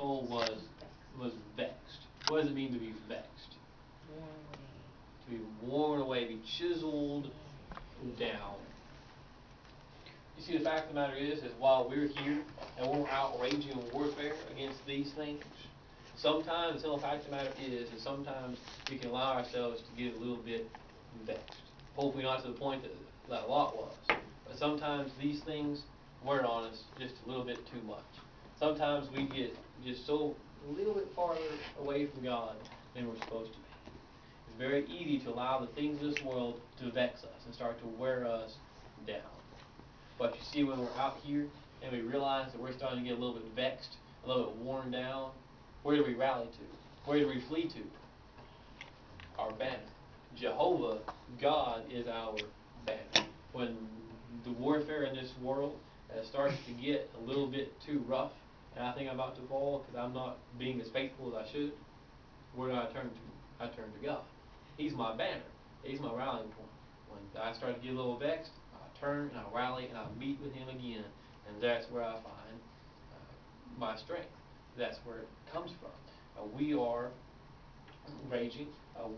soul was vexed. What does it mean to be vexed? To be worn away, be chiseled down. You see, the fact of the matter is while we're here and we're out raging warfare against these things, sometimes the simple fact of the matter is sometimes we can allow ourselves to get a little bit vexed. Hopefully not to the point that Lot was. But sometimes these things wear on us just a little bit too much. Sometimes we get just so a little bit farther away from God than we're supposed to be. It's very easy to allow the things of this world to vex us and start to wear us down. But you see, when we're out here and we realize that we're starting to get a little bit vexed, a little bit worn down, where do we rally to? Where do we flee to? Our banner. Jehovah, God, is our banner. When the warfare in this world starts to get a little bit too rough, and I think I'm about to fall because I'm not being as faithful as I should, where do I turn to? I turn to God. He's my banner. He's my rallying point. When I start to get a little vexed, I turn and I rally and I meet with Him again, and that's where I find my strength. That's where it comes from. We are raging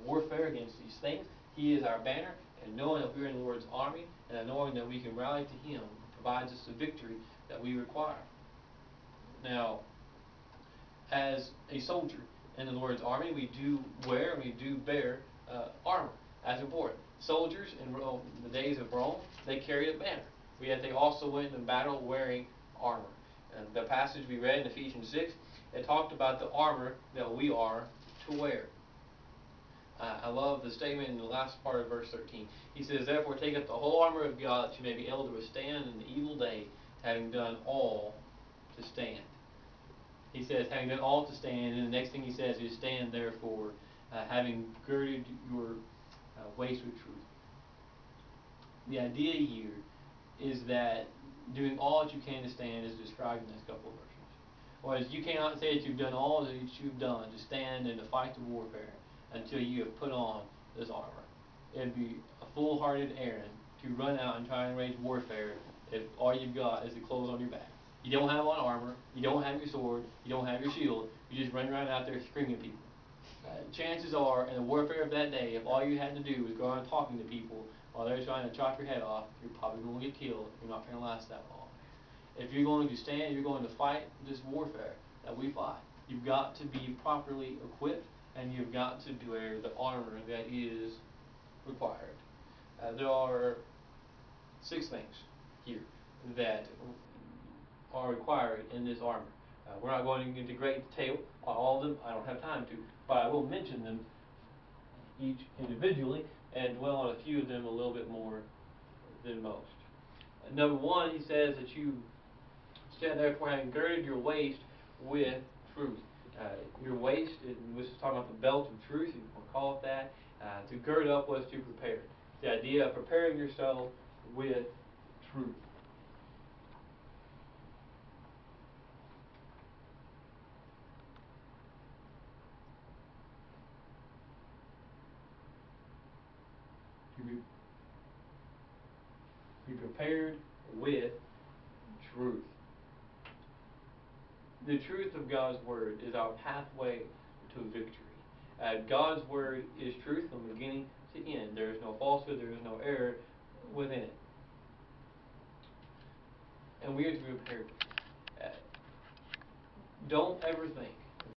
warfare against these things. He is our banner, and knowing that we're in the Lord's army, and knowing that we can rally to Him provides us the victory that we require. Now, as a soldier in the Lord's army, we do wear and we do bear armor. That's important. Soldiers in the days of Rome, they carried a banner. Yet they also went into battle wearing armor. And the passage we read in Ephesians 6, it talked about the armor that we are to wear. I love the statement in the last part of verse 13. He says, "Therefore take up the whole armor of God, that you may be able to withstand in the evil day, having done all to stand." He says, having done all to stand, and the next thing he says is, "Stand therefore, having girded your waist with truth." The idea here is that doing all that you can to stand is described in this couple of verses. Whereas you cannot say that you've done all that you've done to stand and to fight the warfare until you have put on this armor. It would be a foolhardy errand to run out and try and wage warfare if all you've got is the clothes on your back. You don't have on armor, you don't have your sword, you don't have your shield, you just run around out there screaming at people. Chances are, in the warfare of that day, if all you had to do was go around talking to people while they're trying to chop your head off, you're probably going to get killed. You're not going to last that long. If you're going to stand, you're going to fight this warfare that we fight. You've got to be properly equipped, and you've got to wear the armor that is required. There are 6 things here that are required in this armor. We're not going into great detail on all of them. I don't have time to, but I will mention them each individually and dwell on a few of them a little bit more than most. Number 1, he says that you stand therefore having girded your waist with truth. Your waist, this is talking about the belt of truth, if you want to call it that. To gird up was to prepare. The idea of preparing yourself with truth. Be prepared with truth. The truth of God's Word is our pathway to victory. God's Word is truth from beginning to end. There is no falsehood, there is no error within it. And we are to be prepared. Don't ever think